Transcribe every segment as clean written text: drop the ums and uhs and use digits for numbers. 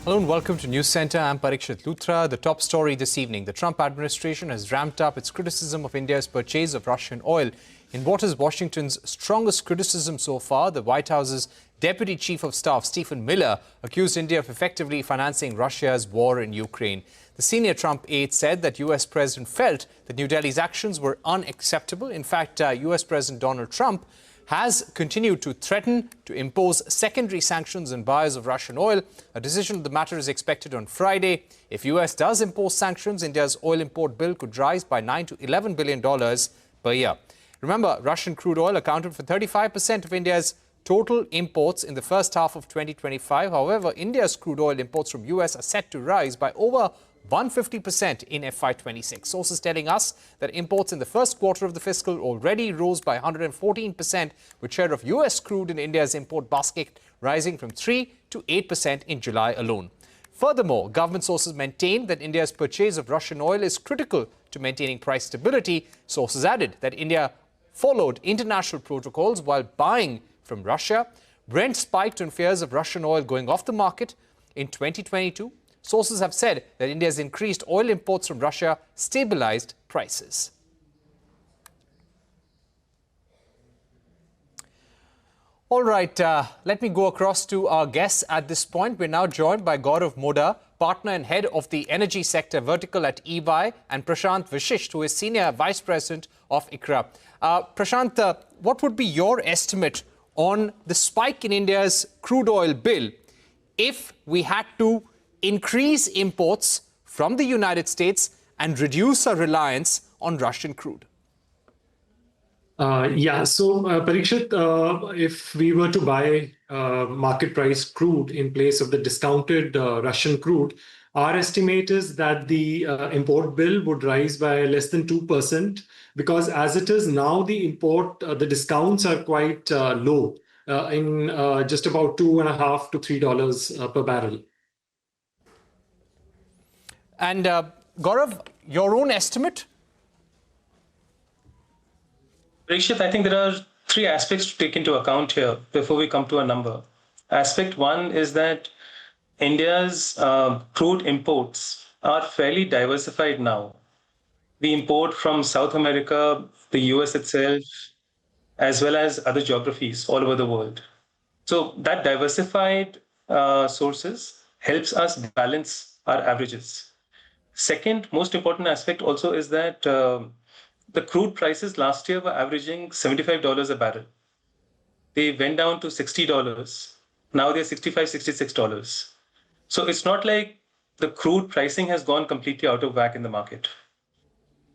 Hello and welcome to News Center. I'm Parikshit Luthra. The top story this evening. The Trump administration has ramped up its criticism of India's purchase of Russian oil. In what is Washington's strongest criticism so far, the White House's Deputy Chief of Staff, Stephen Miller, accused India of effectively financing Russia's war in Ukraine. The senior Trump aide said that US President felt that New Delhi's actions were unacceptable. In fact, US President Donald Trump has continued to threaten to impose secondary sanctions on buyers of Russian oil. A decision of the matter is expected on Friday. If US does impose sanctions, India's oil import bill could rise by $9 to $11 billion per year. Remember, Russian crude oil accounted for 35% of India's total imports in the first half of 2025. However, India's crude oil imports from US are set to rise by over 150% in FY26. Sources telling us that imports in the first quarter of the fiscal already rose by 114%, with share of US crude in India's import basket rising from 3 to 8% in July alone. Furthermore, government sources maintain that India's purchase of Russian oil is critical to maintaining price stability. Sources added that India followed international protocols while buying from Russia. Brent spiked on fears of Russian oil going off the market in 2022. Sources have said that India's increased oil imports from Russia stabilized prices. All right, let me go across to our guests at this point. We're now joined by Gaurav Moda, partner and head of the energy sector vertical at EY, and Prashant Vasisht, who is senior vice president of ICRA. Prashant, what would be your estimate on the spike in India's crude oil bill if we had to increase imports from the United States and reduce our reliance on Russian crude? Parikshit, if we were to buy market price crude in place of the discounted Russian crude, our estimate is that the import bill would rise by less than 2%, because as it is now, the discounts are quite low, in just about $2.5 to $3 per barrel. And Gaurav, your own estimate? Parikshit, I think there are three aspects to take into account here before we come to a number. Aspect one is that India's crude imports are fairly diversified now. We import from South America, the US itself, as well as other geographies all over the world. So that diversified sources helps us balance our averages. Second, most important aspect also is that the crude prices last year were averaging $75 a barrel. They went down to $60. Now they're $65, $66. So it's not like the crude pricing has gone completely out of whack in the market.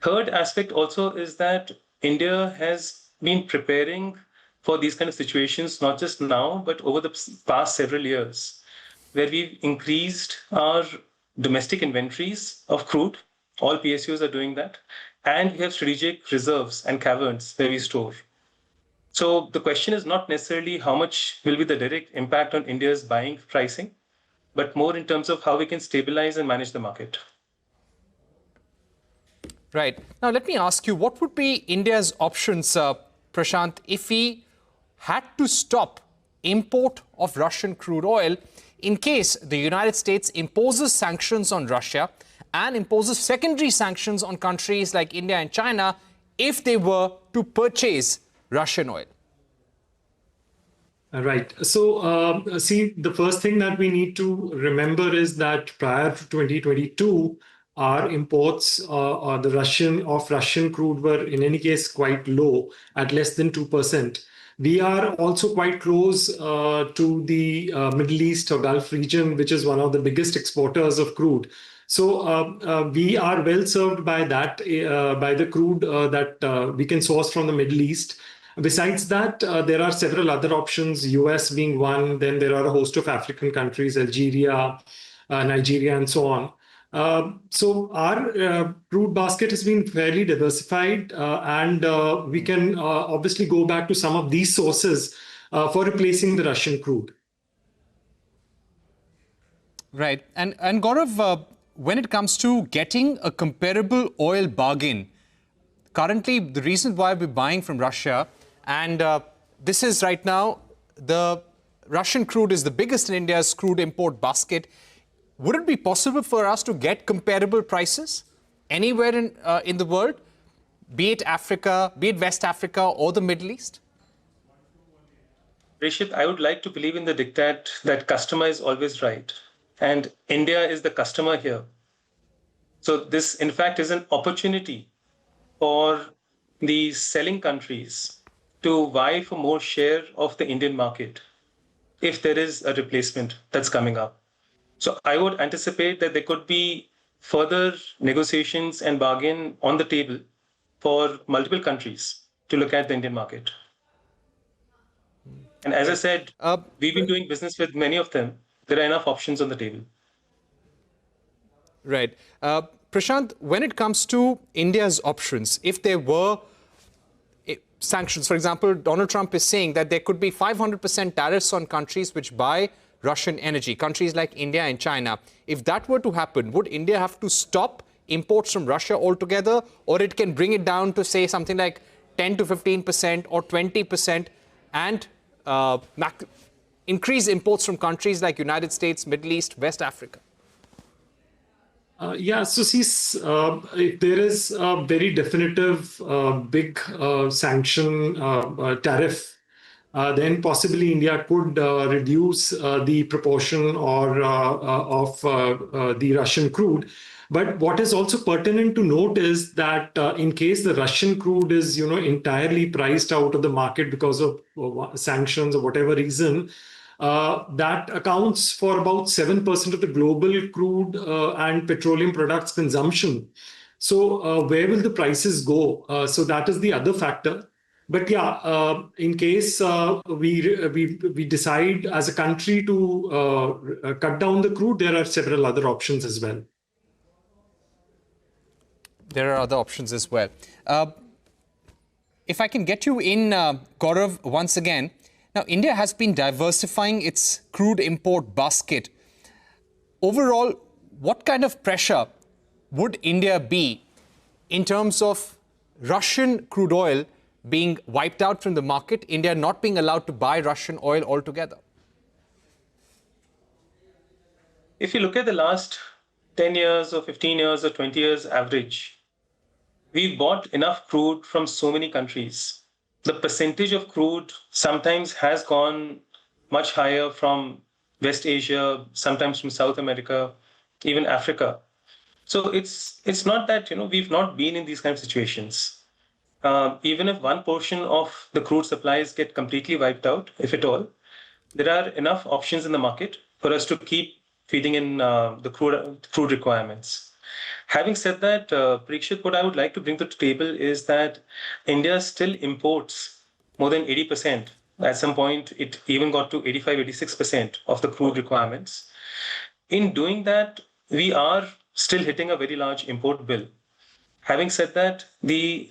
Third aspect also is that India has been preparing for these kind of situations, not just now, but over the past several years, where we've increased our domestic inventories of crude. All PSUs are doing that. And we have strategic reserves and caverns where we store. So the question is not necessarily how much will be the direct impact on India's buying pricing, but more in terms of how we can stabilize and manage the market. Right. Now, let me ask you, what would be India's options, Prashant, if we had to stop import of Russian crude oil in case the United States imposes sanctions on Russia and imposes secondary sanctions on countries like India and China if they were to purchase Russian oil? Right. So, the first thing that we need to remember is that prior to 2022, our imports of Russian crude were in any case quite low, at less than 2%. We are also quite close to the Middle East or Gulf region, which is one of the biggest exporters of crude. So we are well served by that, by the crude that we can source from the Middle East. Besides that, there are several other options, US being one. Then there are a host of African countries, Algeria, Nigeria, and so on. So our crude basket has been fairly diversified, and we can obviously go back to some of these sources for replacing the Russian crude. Right. And Gaurav, when it comes to getting a comparable oil bargain, currently the reason why we're buying from Russia, and this is right now, the Russian crude is the biggest in India's crude import basket. would it be possible for us to get comparable prices anywhere in the world, be it Africa, be it West Africa or the Middle East? Parikshit, I would like to believe in the diktat that customer is always right. And India is the customer here. So this, in fact, is an opportunity for the selling countries to vie for more share of the Indian market if there is a replacement that's coming up. So I would anticipate that there could be further negotiations and bargain on the table for multiple countries to look at the Indian market. And as I said, we've been doing business with many of them. There are enough options on the table. Right. Prashant, when it comes to India's options, if there were sanctions, for example, Donald Trump is saying that there could be 500% tariffs on countries which buy Russian energy, countries like India and China. If that were to happen, would India have to stop imports from Russia altogether, or it can bring it down to, say, something like 10 to 15% or 20% and increase imports from countries like United States, Middle East, West Africa? So see, if there is a very definitive big sanction tariff, then possibly India could reduce the proportion of the Russian crude. But what is also pertinent to note is that in case the Russian crude is, entirely priced out of the market because of sanctions or whatever reason, that accounts for about 7% of the global crude and petroleum products consumption. So where will the prices go? So that is the other factor. But in case we decide as a country to cut down the crude, there are several other options as well. There are other options as well. If I can get you in, Gaurav, once again. Now, India has been diversifying its crude import basket. Overall, what kind of pressure would India be in terms of Russian crude oil being wiped out from the market, India not being allowed to buy Russian oil altogether? If you look at the last 10 years or 15 years or 20 years average, we've bought enough crude from so many countries. The percentage of crude sometimes has gone much higher from West Asia, sometimes from South America, even Africa. So it's not that, we've not been in these kind of situations. Even if one portion of the crude supplies get completely wiped out, if at all, there are enough options in the market for us to keep feeding in the crude requirements. Having said that, Parikshit, what I would like to bring to the table is that India still imports more than 80%. At some point, it even got to 85, 86% of the crude requirements. In doing that, we are still hitting a very large import bill. Having said that, the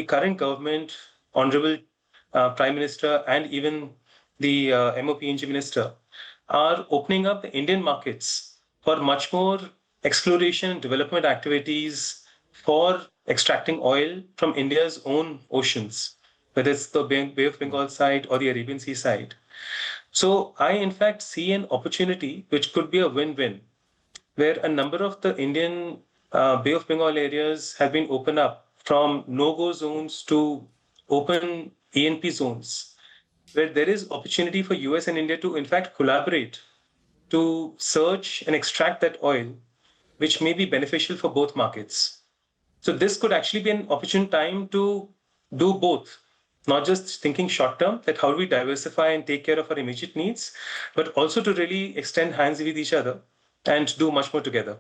current government, Honorable Prime Minister, and even the MOPNG Minister are opening up the Indian markets for much more exploration and development activities for extracting oil from India's own oceans, whether it's the Bay of Bengal side or the Arabian Sea side. So I, in fact, see an opportunity which could be a win-win, where a number of the Indian Bay of Bengal areas have been opened up from no-go zones to open ENP zones, where there is opportunity for US and India to, in fact, collaborate to search and extract that oil, which may be beneficial for both markets. So this could actually be an opportune time to do both, not just thinking short term, that how do we diversify and take care of our immediate needs, but also to really extend hands with each other and do much more together.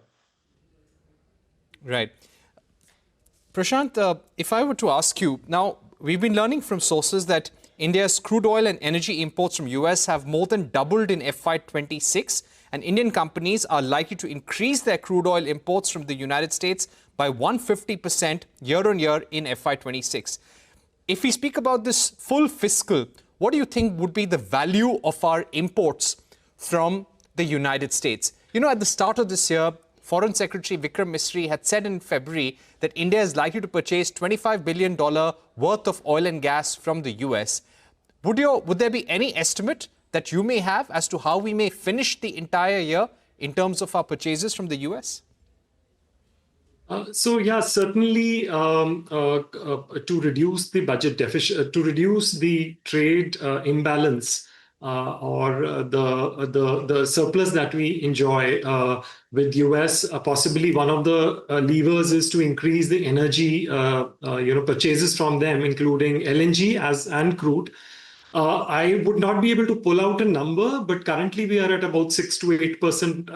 Right. Prashant, if I were to ask you, now we've been learning from sources that India's crude oil and energy imports from US have more than doubled in FY26, and Indian companies are likely to increase their crude oil imports from the United States by 150% year on year in FY26. If we speak about this full fiscal, what do you think would be the value of our imports from the United States? At the start of this year, Foreign Secretary Vikram Misri had said in February that India is likely to purchase $25 billion worth of oil and gas from the US. Would there be any estimate that you may have as to how we may finish the entire year in terms of our purchases from the US? So yeah, certainly to reduce the budget deficit, to reduce the trade imbalance or the surplus that we enjoy with US, possibly one of the levers is to increase the energy purchases from them, including LNG and crude. I would not be able to pull out a number, but currently we are at about 6 to 8%,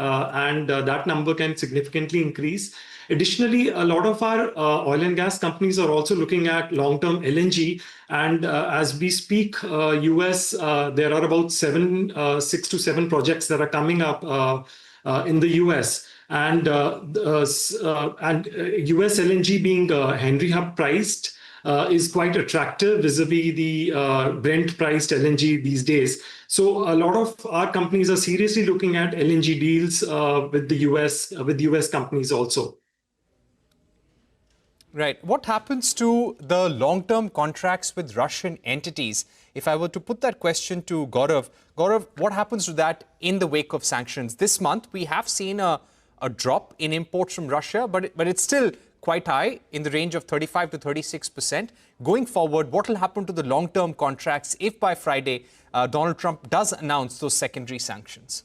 and that number can significantly increase. Additionally, a lot of our oil and gas companies are also looking at long-term LNG. And as we speak, US, there are about 6 to 7 projects that are coming up in the US. And US LNG being Henry Hub priced, is quite attractive vis-a-vis the Brent-priced LNG these days. So a lot of our companies are seriously looking at LNG deals with the US companies also. Right. What happens to the long-term contracts with Russian entities? If I were to put that question to Gaurav, what happens to that in the wake of sanctions? This month, we have seen a drop in imports from Russia, but it's still quite high, in the range of 35 to 36%. Going forward, what will happen to the long-term contracts if by Friday Donald Trump does announce those secondary sanctions?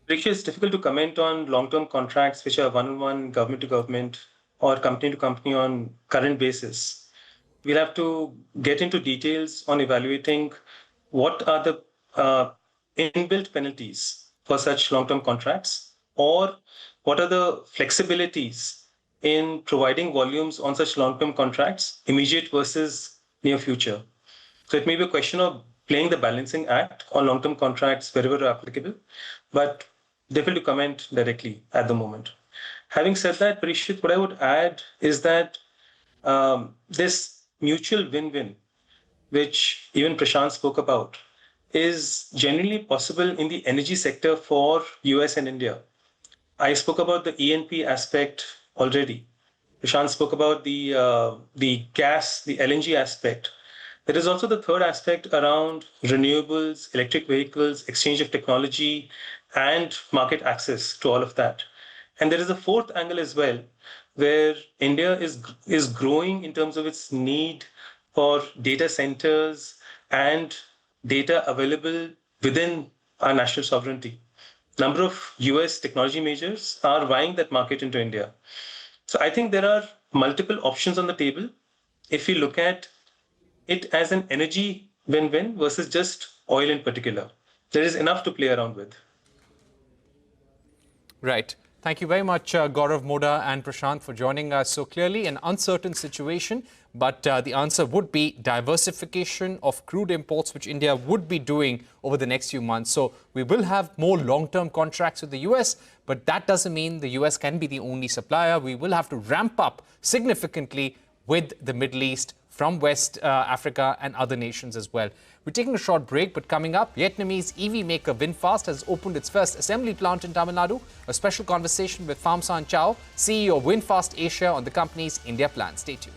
Parikshit, it's difficult to comment on long-term contracts which are one-on-one, government to government, or company to company on current basis. We'll have to get into details on evaluating what are the inbuilt penalties for such long-term contracts, or what are the flexibilities in providing volumes on such long-term contracts, immediate versus near future. So it may be a question of playing the balancing act on long-term contracts wherever applicable, but difficult to comment directly at the moment. Having said that, Parikshit, what I would add is that this mutual win-win, which even Prashant spoke about, is generally possible in the energy sector for US and India. I spoke about the E&P aspect already. Prashant spoke about the gas, the LNG aspect. There is also the third aspect around renewables, electric vehicles, exchange of technology, and market access to all of that. And there is a fourth angle as well, where India is growing in terms of its need for data centers and data available within our national sovereignty. Number of US technology majors are buying that market into India. So I think there are multiple options on the table. If we look at it as an energy win-win versus just oil in particular, there is enough to play around with. Right. Thank you very much, Gaurav Moda and Prashant, for joining us. So clearly an uncertain situation, but the answer would be diversification of crude imports, which India would be doing over the next few months. So we will have more long-term contracts with the US, but that doesn't mean the US can be the only supplier. We will have to ramp up significantly with the Middle East, from West Africa and other nations as well. We're taking a short break, but coming up, Vietnamese EV maker VinFast has opened its first assembly plant in Tamil Nadu. A special conversation with Pham San Chao, CEO of VinFast Asia, on the company's India plan. Stay tuned.